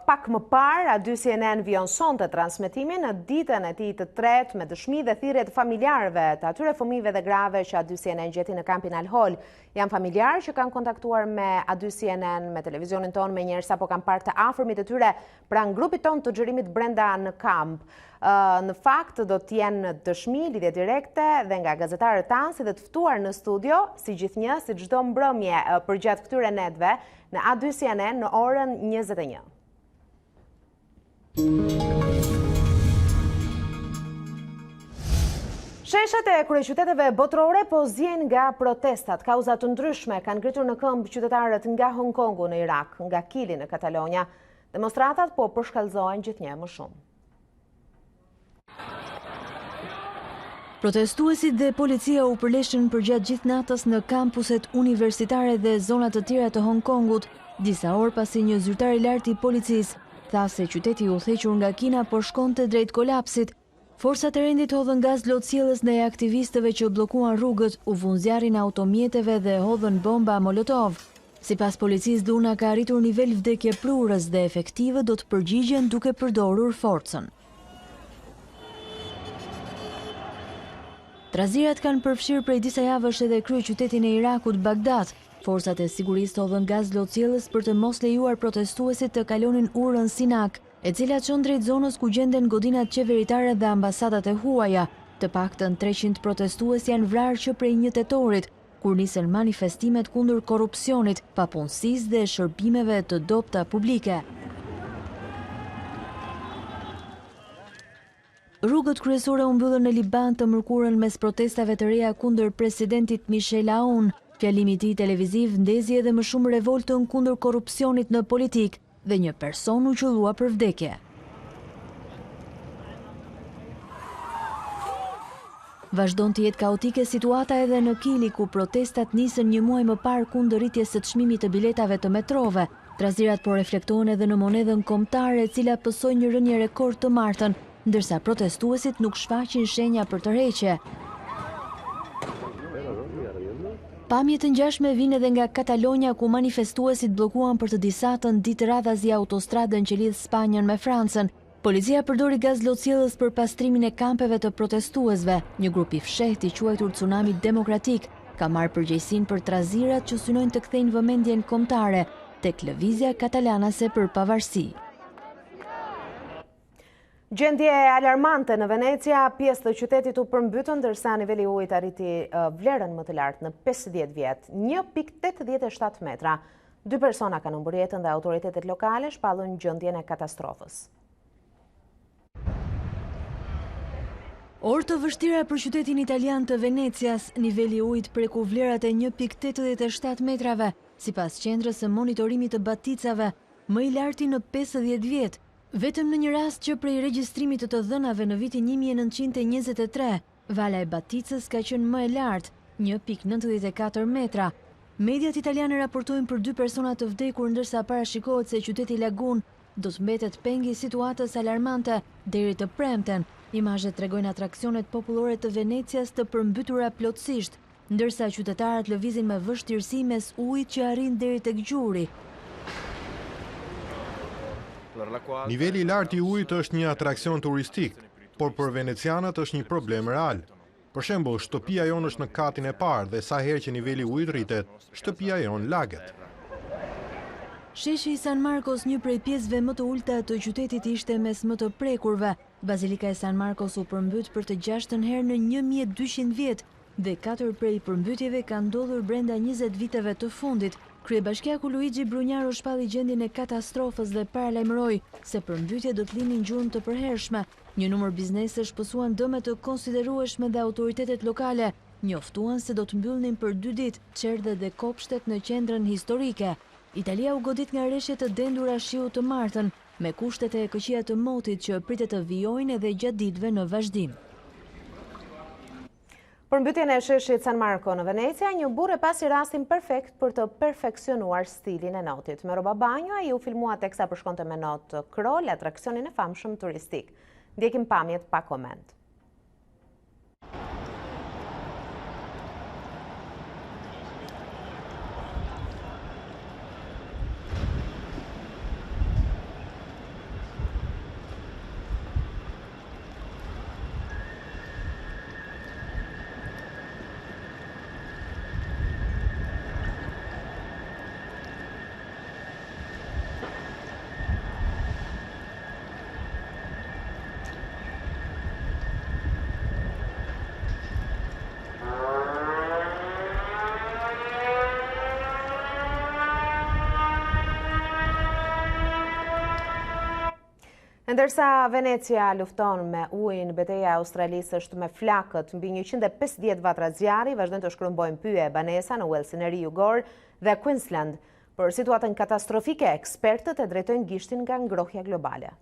pak më parë, A2 CNN vion sonte transmetimin në ditën e tij të tretë me dëshmi dhe thirrje të familjarëve të atyre fëmijëve dhe grave që A2 CNN gjeti në kampin Al-Hol. Janë familjarë që kanë kontaktuar me A2 CNN, me televizionin tonë, me njerëz apo kanë parë të afërmit e tyre pranë grupit tonë të xhirimit brenda në kamp. Në fakt do të jenë dëshmi lidhje direkte dhe nga gazetarët tanë si dhe të ftuar në studio, si gjithnjë, si çdo mbrëmje përgjatë këtyre netëve në A2 CNN në orën 21. Sheshat e kryeqyteteve botërore po zjen nga protestat. Kauza të ndryshme kanë ngritur në këmbë qytetarët nga Hong Kongu në Irak, nga Kili në Katalonja Demonstratat po përshkallëzohen gjithnjë më shumë. Protestuesit dhe policia u përleshën përgjatë gjithë natës në kampuset universitare dhe zonat të tjera të Hong Kongut, disa orë pasi një zyrtar i lartë i policisë tha se qyteti u udhëhequr nga Kina po shkonte drejt kolapsit. Forcat e rendit hodhën gaz lotësjellës ndaj aktivistëve që bllokuan rrugët, u vun zjarrin automjeteve dhe hodhën bomba molotov. Sipas policisë, dhuna ka arritur nivel vdekje prurës dhe efektive do të përgjigjen duke përdorur forcën. Trazirat kanë përfshirë prej disa javësh edhe kryeqytetin e Irakut, Bagdad. Forcat e sigurisë hodhën gaz lotësjellës për të mos lejuar protestuesit të kalonin urën Sinak, e cila çon drejt zonës ku gjenden godinat qeveritare dhe ambasadat e huaja. Të paktën 300 protestues janë vrarë që prej 1 tetorit, kur nisën manifestimet kundër korrupsionit, papunësisë dhe shërbimeve të dobta publike. Rrugët kryesore u mbyllën në Liban të mërkurën mes protestave të reja kundër presidentit Michel Aoun. Fjalimi i tij televiziv ndezi edhe më shumë revoltën kundër korrupsionit në politik dhe një person u qellua për vdekje. Vazhdon të jetë kaotike situata edhe në Kili, ku protestat nisën një muaj më parë kundër rritjes së çmimit të biletave të metrove. Trazirat po reflektohen edhe në monedhën kombëtare, e cila pësoi një rënje rekord të martën, ndërsa protestuesit nuk shfaqin shenja për tërheqje. Pamje të ngjashme vijnë edhe nga Katalonja, ku manifestuesit bllokuan për të disatën ditë radhazi autostradën që lidh Spanjën me Francën. Policia përdori gaz lotësjellës për pastrimin e kampeve të protestuesve. Një grup i fshehtë i quajtur Tsunami Demokratik ka marrë përgjegjësinë për trazirat që synojnë të kthejnë vëmendjen kombëtare tek lëvizja katalanase për pavarësi. Gjendje alarmante në Venecia, pjesë të qytetit u përmbytën ndërsa niveli i ujit arriti vlerën më të lartë në 50 vjet, 1.87 metra. 2 persona kanë humbur jetën dhe autoritetet lokale shpallën gjendjen e katastrofës. Orë të vështira për qytetin italian të Venecias, niveli i ujit preku vlerat e 1.87 metrave, sipas qendrës së monitorimit të baticave, më i larti në 50 vjet. Vetëm në një rast që prej regjistrimit të dhënave në vitin 1923, vala e Baticës ka qenë më e lartë, 1.94 metra. Mediat italiane raportojnë për 2 persona të vdekur, ndërsa parashikohet se qyteti Lagun do të mbetet pengi situatës alarmante deri të premten. Imazhet tregojnë atraksionet popullore të Venecias të përmbytura plotësisht, ndërsa qytetarët lëvizin me vështirësi mes ujit që arrin deri tek gjuri. Niveli i lartë i ujit është një atraksion turistik, por për venecianët është një problem real. Për shembull, shtëpia jonë është në katin e parë dhe sa herë që niveli i ujit rritet, shtëpia jonë laget. Sheshi i San Marcos, një prej pjesëve më të ulta të qytetit, ishte mes më të prekurve. Bazilika e San Marcos u përmbyt për të 6ën herë në 1200 vjet dhe 4 prej përmbytjeve kanë ndodhur brenda 20 viteve të fundit. Kryebashkiaku Luigi Brugnaro shpalli gjendjen e katastrofës dhe paralajmëroi se përmbytjet do të linin gjurmë të përhershme. Një numër biznesesh shpësuan dëme të konsiderueshme dhe autoritetet lokale njoftuan se do të mbyllnin për 2 ditë çerdhet dhe kopshtet në qendrën historike. Italia u godit nga rreshje të dendura shiu të martën, me kushtet e këqija të motit që pritet të vijojnë edhe gjatë ditëve në vazhdim. Përmbytjen e sheshit San Marco në Venecia, një burr e pasi rastin perfekt për të perfeksionuar stilin e notit. Me rroba banjo, ai u filmua teksa përshkonte me not krol, atraksionin e famshëm turistik. Ndjekim pamjet pa koment. Ndërsa Venecia lufton me ujin, betejë e Australisë është me flakët. Mbi 150 vatra zjarri vazhdojnë të shkrumbojnë pyje e banesa në Walesin e Ri Jugor dhe Queensland. Për situatën katastrofike, ekspertët e drejtojnë gishtin nga ngrohja globale.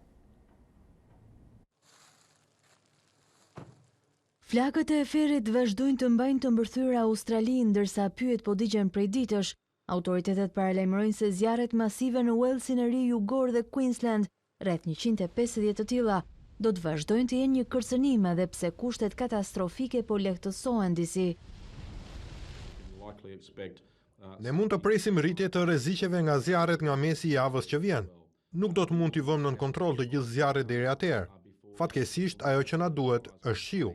Flakët e ferit vazhdojnë të mbajnë të mbërthyer Australinë, ndërsa pyet po digjen prej ditësh. Autoritetet paralajmërojnë se zjarret masive në Walesin e Ri Jugor dhe Queensland, rreth 150 të tilla, do të vazhdojnë të jenë një kërcënim edhe pse kushtet katastrofike po lehtësohen disi. Ne mund të presim rritje të rreziqeve nga zjarret nga mesi i javës që vjen. Nuk do të mund t'i vëmë nën kontroll të gjithë zjarret deri atëherë. Fatkeqësisht ajo që na duhet është shiu.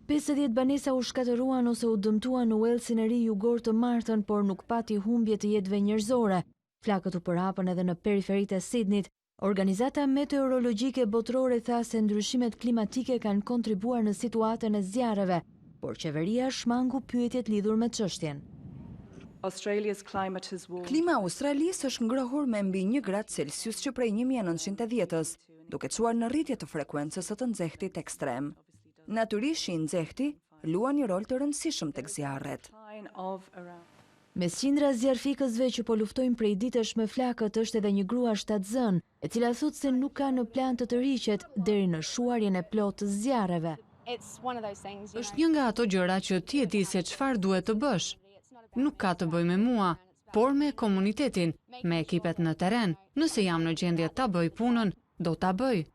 50 banesa u shkatëruan ose u dëmtuan në Walesin e Ri Jugor të martën, por nuk pati humbje të jetëve njerëzore. Flakët u përhapën edhe në periferitë e Sydneyt. Organizata meteorologjike botërore tha se ndryshimet klimatike kanë kontribuar në situatën e zjarreve, por qeveria shmangu pyetjet lidhur me çështjen. Klima e Australisë është ngrohur me mbi 1 gradë Celsius që prej 1910-s, duke çuar në rritje të frekuencës së të nxehtit ekstrem. Natyrisht i nxehti luan një rol të rëndësishëm tek zjarret. Mes qindra zjarfikësve që po luftojnë prej ditësh me flakët është edhe një grua shtatzën, e cila thotë se nuk ka në plan të tërhiqet deri në shuarjen e plotë të zjarreve. Është një nga ato gjëra që ti e di se çfarë duhet të bësh. Nuk ka të bëjë me mua, por me komunitetin, me ekipet në terren. Nëse jam në gjendje ta bëj punën, do ta bëj.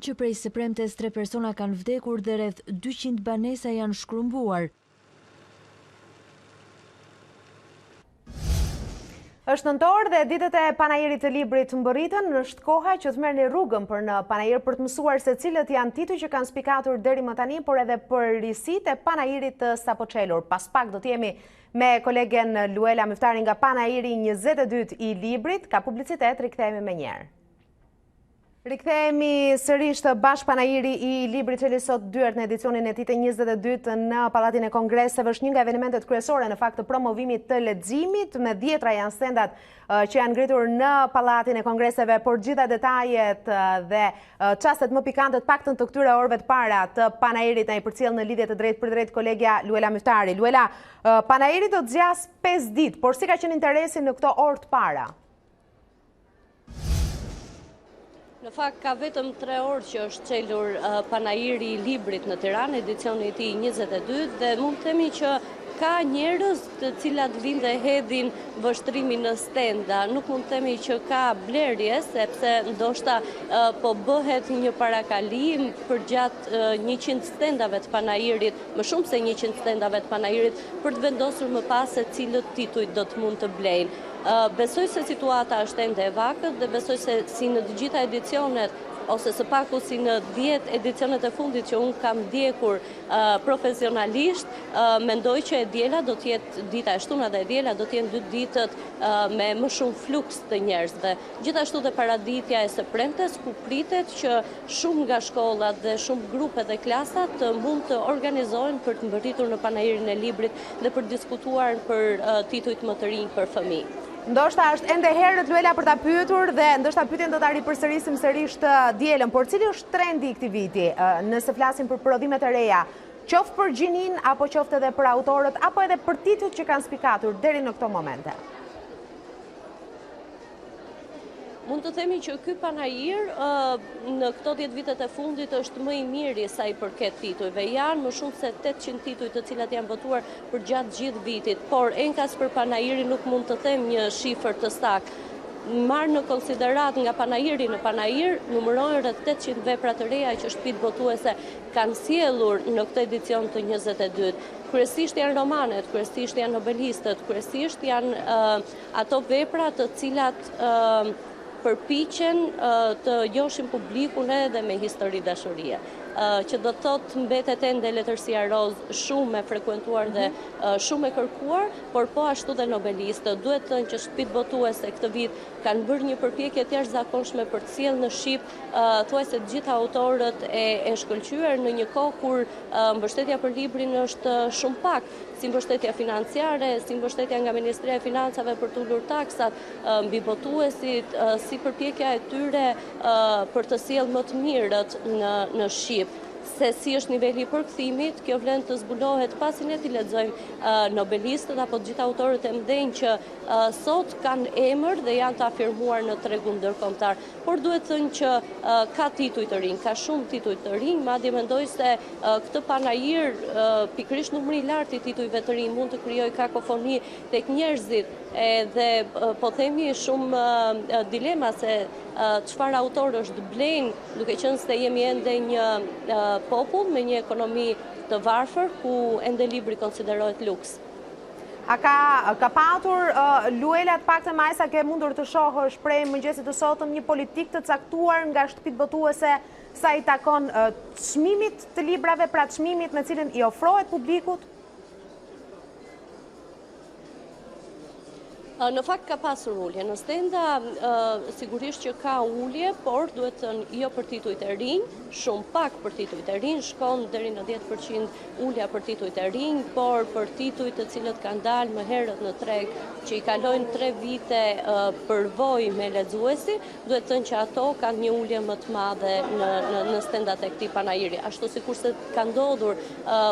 Që prej së premtes 3 persona kanë vdekur dhe rreth 200 banesa janë shkrumbuar. Është nëntor dhe ditët e panajirit të librit mbërritën, është koha që të merrni rrugën për në panajir për të mësuar se cilët janë tituj që kanë spikatur deri më tani, por edhe për risitë e panajirit të sapoçelur. Pas pak do të jemi me kolegen Luela Myftari nga panajiri 22 i librit, ka publicitet, rikthehemi më njëherë. Rikthehemi sërish të bashkë panajiri i librit që sot dyert në edicionin e tij të 22 në Pallatin e Kongreseve. Është një nga evenimentet kryesore në fakt të promovimit të leximit. Me 10 janë stendat që janë ngritur në Pallatin e Kongreseve, por gjitha detajet dhe çastet më pikante të paktën të këtyre orëve të para të panajirit na i përcjell në lidhje të drejtë për drejt kolegja Luela Myftari. Luela, panajiri do të zgjas 5 ditë, por si ka qenë interesi në këto orë të para? Në fakt ka vetëm 3 orë që është çelur panajiri i librit në Tiranë, edicioni i tij 22, dhe mund të themi që ka njerëz të cilat vinë dhe hedhin vështrimin në stenda. Nuk mund të themi që ka blerje, sepse ndoshta po bëhet një parakalim përgjatë 100 stendave të panajirit, më shumë se 100 stendave të panajirit, për të vendosur më pas se cilët tituj do të mund të blejnë. Besoj se situata është ende e vakët dhe besoj se si në të gjitha edicionet, ose së paku si në 10 edicionet e fundit që unë kam ndjekur profesionalisht, mendoj që e diela do të jetë dita e shtuna dhe e diela do të jenë 2 ditët me më shumë fluks të njerëzve. Gjithashtu dhe paraditja e së premtes, ku pritet që shumë nga shkollat dhe shumë grupe dhe klasat mund të organizohen për të mbërritur në panajirin e librit dhe për diskutuar për titujt më të rinj për fëmijë. Ndoshta është ende herët, Luela, për ta pyetur dhe ndoshta pyetjen do ta ripërsërisim sërish të dielën, por cili është trendi i këtij viti? Nëse flasim për prodhimet e reja, qoftë për gjinin apo qoftë edhe për autorët apo edhe për titujt që kanë spikatur deri në këto momente? Mund të themi që ky panajir në këto 10 vitet e fundit është më i miri sa i përket titujve. Janë më shumë se 800 tituj të cilat janë votuar për gjatë gjithë vitit, por enkas për panajirin nuk mund të them një shifër të saktë. Marrë në konsiderat nga panajiri në panajir, numërojnë rreth 800 vepra të reja që shtëpitë votuese kanë sjellur në këtë edicion të 22. Kryesisht janë romanet, kryesisht janë nobelistët, kryesisht janë ato vepra të cilat përpiqen të njofshin publikun edhe me histori dashurie. Që do të thotë mbetet ende letërsia roz shumë e frekuentuar dhe shumë e kërkuar, por po ashtu dhe nobelistët. Duhet thënë që shtëpitë votuese këtë vit kanë bërë një përpjekje të jashtëzakonshme për të sjellë në shqip thuajse të gjitha autorët e shkëlqyer në një kohë kur mbështetja për librin është shumë pak, si mbështetja financiare, si mbështetja nga Ministria e Financave për të ulur taksat mbi votuesit, si përpjekja e tyre për të sjellë më të mirët në shqip. se si është niveli i përkthimit, kjo vlen të zbulohet pasi ne t'i lexojmë nobelistët apo të gjithë autorët e mëdhenj që sot kanë emër dhe janë të afirmuar në tregun ndërkombëtar. Por duhet thënë që ka tituj të rinj, ka shumë tituj të rinj, madje mendoj se këtë panajir pikërisht numri i lartë i titujve të rinj mund të krijojë kakofoni tek njerëzit dhe po themi shumë dilema se çfarë autor është blen, duke qenë se jemi ende një popull me një ekonomi të varfër ku ende libri konsiderohet luks. A ka patur Luela të paktën më sa ke mundur të shohësh prej mëngjesit të sotëm një politik të caktuar nga shtëpitë botuese sa i takon çmimit të librave, pra çmimit me cilin i ofrohet publikut? Në fakt ka pasur ulje. Në stenda sigurisht që ka ulje, por duhet thënë jo për titujt e rinj, shumë pak për titujt e rinj, shkon deri në 10% ulja për titujt e rinj, por për titujt të cilët kanë dalë më herët në treg, që i kalojnë 3 vite përvojë me lexuesi, duhet thënë që ato kanë një ulje më të madhe në stendat e këtij panajiri. Ashtu sikurse ka ndodhur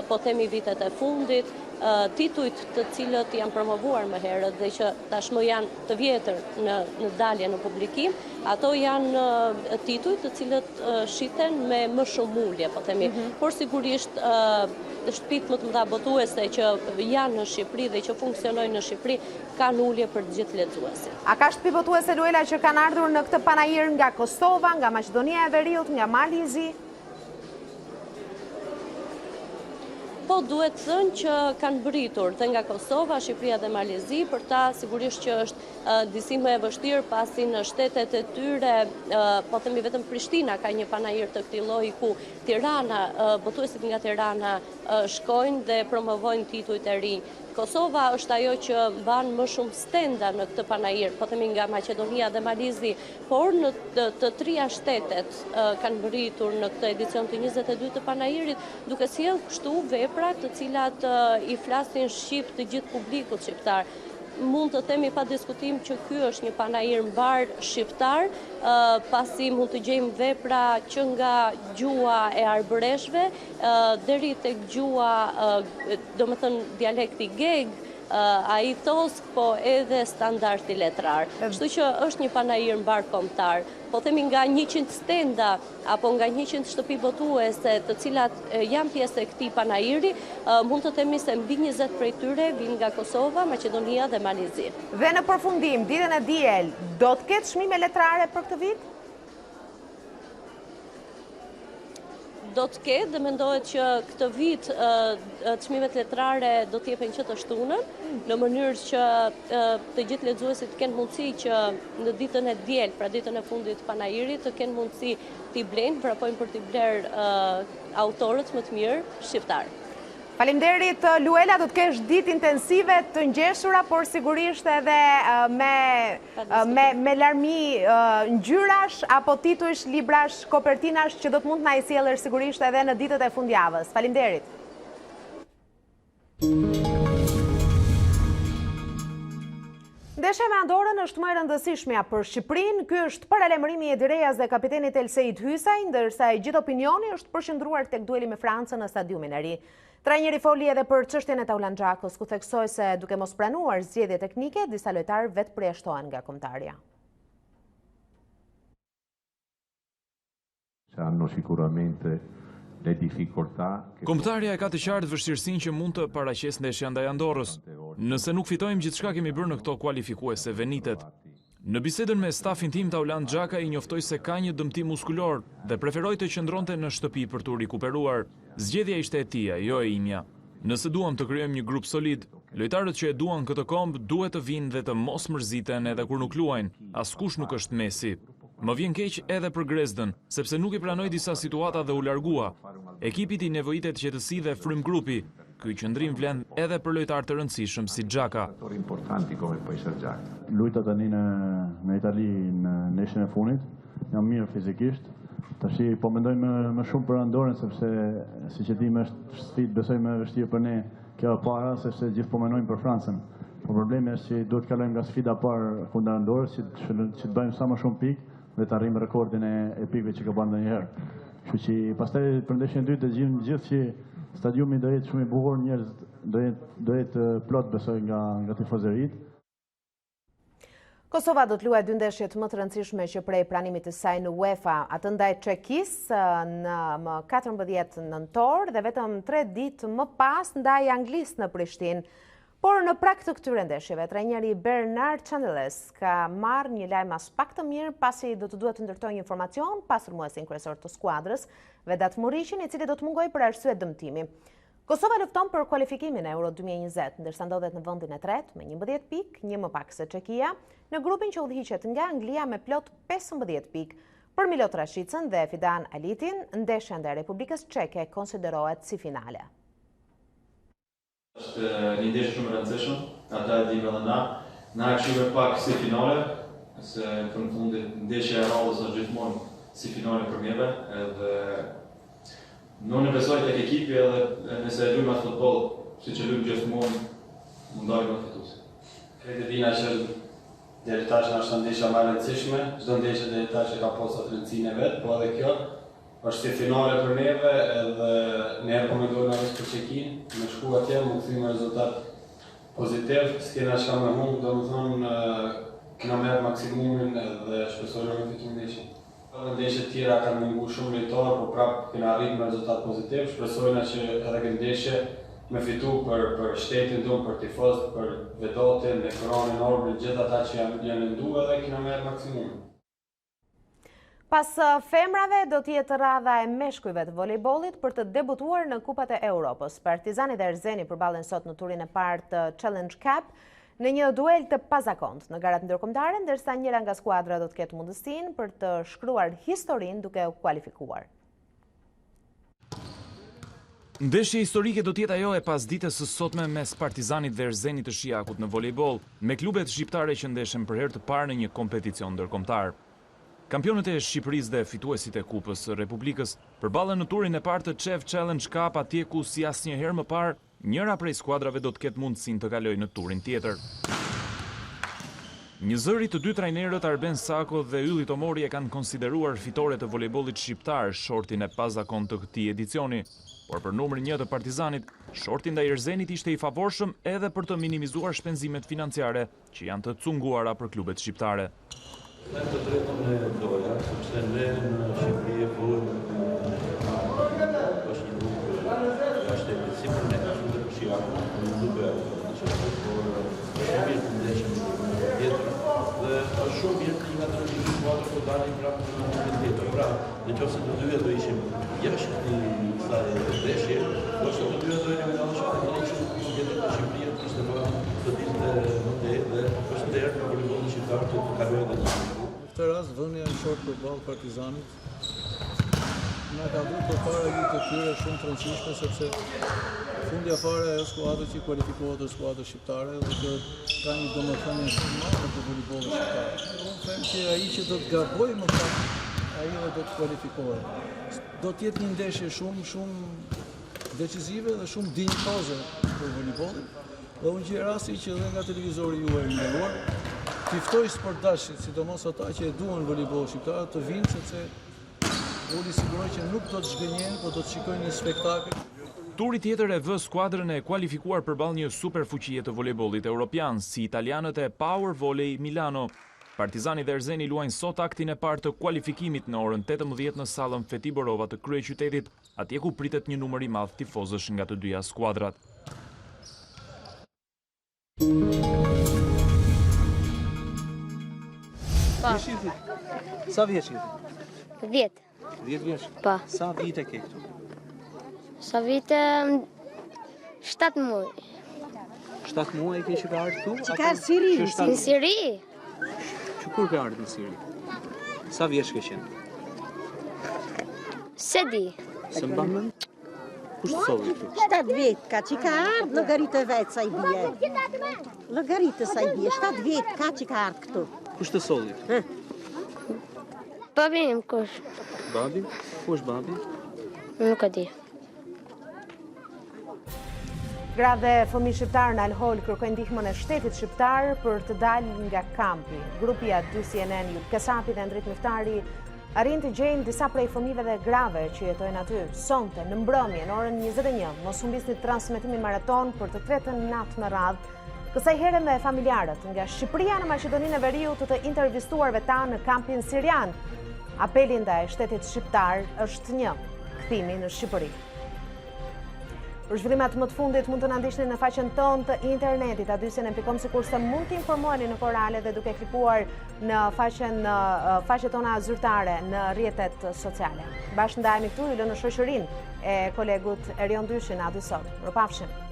po themi vitet e fundit, titujt të cilët janë promovuar më herët dhe që tashmë janë të vjetër në dalje në publikim, ato janë titujt të cilët shiten me më shumë ulje, po themi. Por sigurisht shtëpitë më të mëdha botuese që janë në Shqipëri dhe që funksionojnë në Shqipëri kanë ulje për të gjithë lexuesit. A ka shtëpi botuese Luela që kanë ardhur në këtë panajir nga Kosova, nga Maqedonia e Veriut, nga Malizi? Po duhet thënë që kanë britur dhe nga Kosova, Shqipëria dhe Malizi, për ta sigurisht që është disi më e vështirë pasi në shtetet e tyre, po themi vetëm Prishtina ka një panajir të këtij lloji ku Tirana, botuesit nga Tirana shkojnë dhe promovojnë titujt e rinj. Kosova është ajo që mban më shumë stenda në këtë panajir, po themi nga Maqedonia dhe Malizi, por në të trija shtetet kanë mbërritur në këtë edicion të 22 të panajirit, duke sjellë kështu vepra të cilat i flasin shqip të gjithë publikut shqiptar. Mund të themi pa diskutim që ky është një panajir mbar shqiptar, pasi mund të gjejmë vepra që nga gjua e arbëreshve deri tek gjua, domethënë dialekti geg, ai tosk, po edhe standardi letrar. Kështu që është një panajir mbar kombëtar. Po themi nga 100 stenda apo nga 100 shtëpi botuese të cilat janë pjesë e këtij panajiri, mund të themi se mbi 20 prej tyre vijnë nga Kosova, Maqedonia dhe Malizi. Dhe në përfundim, ditën e diel, do të ketë çmime letrare për këtë vit? Do të ketë dhe mendohet që këtë vit çmimet letrare do të jepen që të shtunën, në mënyrë që të gjithë lexuesit kenë mundësi që në ditën e diel, pra ditën e fundit të panajirit, të kenë mundësi t'i blejnë, vrapojnë për t'i blerë autorët më të mirë shqiptar. Faleminderit Luela, do të kesh ditë intensive të ngjeshura, por sigurisht edhe me larmi ngjyrash apo titujsh, librash, kopertinash që do të mund të na i sjellësh sigurisht edhe në ditët e fundjavës. Faleminderit. Ndeshja me Andorën është më e rëndësishmja për Shqipërinë. Ky është paralajmërimi i Edirejas dhe kapitenit Elseit Hysaj, ndërsa i gjithë opinioni është përqendruar tek dueli me Francën në stadiumin e ri. Trajneri foli edhe për çështjen e Taulan Xhakos, ku theksoi se duke mos pranuar zgjedhje teknike, disa lojtarë vetë përjashtohen nga kombëtarja. Hanno sicuramente le difficoltà. Kombëtarja e ka të qartë vështirësinë që mund të paraqesë ndeshja ndaj Andorrës. Nëse nuk fitojmë, gjithçka kemi bërë në këto kualifikuese venitet. Në bisedën me stafin tim, Taulan Xhaka i njoftoi se ka një dëmtim muskulor dhe preferoi të qëndronte në shtëpi për t'u rikuperuar. Zgjedhja ishte e tij, jo e imja. Nëse duam të krijojmë një grup solid, lojtarët që e duan këtë komb duhet të vinë dhe të mos mërziten edhe kur nuk luajnë. Askush nuk është Messi. Më vjen keq edhe për Grezdën, sepse nuk i pranoi disa situata dhe u largua. Ekipit i nevojitet qetësi dhe frym grupi. Ky qëndrim vlen edhe për lojtarë të rëndësishëm si Xhaka. Luajta tani në Itali në ndeshjen e fundit, jam mirë fizikisht. Tash po mendoj më shumë për Andorën sepse siç e di është sfidë besoj më e vështirë për ne kjo e para sepse gjithë po mendojmë për Francën. Po problemi është që duhet të kalojmë nga sfida e parë kundër Andorës, që të bëjmë sa më shumë pikë dhe të arrijmë rekordin e pikëve që ka bërë ndonjëherë. Kështu që pastaj për ndeshjen e dytë dëgjojmë gjithë që stadiumi do jetë shumë i bukur, njerëz do jetë plot besoj nga tifozërit. Kosova do të luajë 2 ndeshjet më të rëndësishme që prej pranimit të saj në UEFA, atë ndaj Çekisë në më 14 nëntor dhe vetëm 3 ditë më pas ndaj Anglisë në Prishtinë. Por në prag të këtyre ndeshjeve, trajneri Bernard Chandeles ka marrë një lajm as pak të mirë pasi do të duhet të ndërtojë një informacion pas rrëmuesin kryesor të skuadrës, Vedat Muriqin, i cili do të mungojë për arsye dëmtimi. Kosova lufton për kualifikimin e Euro 2020, ndërsa ndodhet në vendin e tretë me 11 pikë, një më pak se Çekia, në grupin që udhëhiqet nga Anglia me plot 15 pikë. Për Milot Rashicën dhe Fidan Alitin, ndeshja ndaj Republikës Çeke konsiderohet si finale. Është një ndeshje shumë e rëndësishme, ata e dimë edhe na. Na e këshilluar pak si finale, se në fundit ndeshja e radhës është gjithmonë si finale për neve, edhe unë besoj tek ekipi edhe nëse e luajmë atë futboll, siç e luajmë gjithmonë, mundojmë të fituesi. Kretë dina që deri tash është ndeshja më e rëndësishme, çdo ndeshje deri tash ka pasur rëndësinë e vet, po edhe kjo është si finale për neve, edhe ne rekomendojmë edhe për Çekin, me shku atje, më kthim me rezultat pozitiv, s'kena çka më humb, domethënë kena merr maksimumin dhe shpresojmë të fitojmë ndeshjen. Edhe ndeshjet tjera kanë mungu shumë lojtar, por prapë kena arritur me rezultat pozitiv, shpresojmë që edhe këtë ndeshje me fitu për shtetin tonë, për tifozët, për vedotin, ekranin, orbin, gjithë ata që janë ndu edhe kena merr maksimumin. Pas femrave do t'jetë radha e meshkujve të volejbollit për të debutuar në Kupat e Europës. Partizani dhe Erzeni përballen sot në turin e parë të Challenge Cup në një duel të pazakont në garat ndërkombëtare, ndërsa njëra nga skuadra do të ketë mundësinë për të shkruar historinë duke u kualifikuar. Ndeshje historike do t'jetë ajo e pasditës së sotme mes Partizanit dhe Erzenit të Shijakut në volejboll, me klubet shqiptare që ndeshen për herë të parë në një kompeticion ndërkombëtar. Kampionët e Shqipërisë dhe fituesit e Kupës së Republikës përballen në turin e parë të CEF Challenge Cup, atje ku si asnjëherë më parë njëra prej skuadrave do të ketë mundësinë të kalojë në turin tjetër. Një zëri të dy trajnerët Arben Sako dhe Ylli Tomori e kanë konsideruar fitore të volejbollit shqiptar shortin e pazakont të këtij edicioni, por për numrin 1 të Partizanit, shorti ndaj Erzenit ishte i favorshëm edhe për të minimizuar shpenzimet financiare që janë të cunguara për klubet shqiptare. Ne të drejtën e doja, sepse ne në Shqipëri e vojnë është një nuk është e si për ne shumë dhe për Shijakun, në duke në që shumë mirë të ndeshëm tjetër, dhe është shumë mirë të nga të një skuadrë të dalin prapë në një tjetër. Pra, në që se të dyja do ishim jashtë një kësaj ndeshje, do që të dyja do ishim nga në shumë të ishim tjetër të Shqipëri të ishte të ditë dhe është derë në volejbollin shqiptar të kalojë dhe në Në këtë rast, vënia në short për balë Partizanit na ka dhënë përpara një të tyre shumë të rëndësishme, sepse fundja fare ajo skuadrë që kualifikohet është skuadrë shqiptare dhe që ka një domethënie shumë madhe për volejbollin shqiptar. Unë them që ai që do të gabojë më pak, ai do të kualifikohet. Do të jetë një ndeshje shumë decisive dhe shumë dinjitoze për volejbollin. Dhe unë gjej rasti që dhe nga televizori juaj i nderuar t'i ftoj sportdashit, sidomos ata që e duan volejboll shqiptar, të vinë sepse Uli siguroj që nuk do të zhgënjen, por do të shikojnë një spektakël. Turi tjetër e vë skuadrën e kualifikuar përballë një superfuqie të volejbollit evropian, si italianët e Power Volley Milano. Partizani dhe Erzeni luajnë sot aktin e parë të kualifikimit në orën 18 në sallën Feti Borova të kryeqytetit, atje ku pritet një numër i madh tifozësh nga të dyja skuadrat. Pa. Sa vjeç je? 10. 10 vjeç? Pa. Sa vite ke këtu? Sa vite 7 muaj. 7 muaj ke që ka ardhur këtu? Që ka Siri? Në Siri? Që kur ka ardhur në Siri? Sa vjeç ke qenë? Se di. Se mban mend? Kush të solli këtu? 7 vjet ka që ka ardhur, llogaritë vet sa i bie. Llogaritë sa i bie, 7 vjet ka që ka ardhur këtu. Kush të solli? Babi im kush. Babi? Kush babi? Nuk e di. Gra dhe fëmijë shqiptar në Alhol kërkojnë ndihmën e shtetit shqiptar për të dalë nga kampi. Grupi A2 CNN, Jut Kasapi dhe Ndrit Miftari arrin të gjejnë disa prej fëmijëve dhe grave që jetojnë aty. Sonte, në mbrëmje, në orën 21, mos humbisni transmetimin maraton për të tretën natë me radhë, kësaj here me familjarët nga Shqipëria në Maqedoninë e Veriut të intervistuarve ta në kampin sirian. Apeli ndaj shtetit shqiptar është një, kthimi në Shqipëri. Për zhvillimet më të fundit mund të na ndiqni në faqen tonë të internetit a2cn.com, sikurse mund të informoheni në korale dhe duke klikuar në faqet tona zyrtare në rrjetet sociale. Bashkë ndajemi këtu, ju lë në shoqërinë e kolegut Erion Dyshin aty sot. Mirupafshim.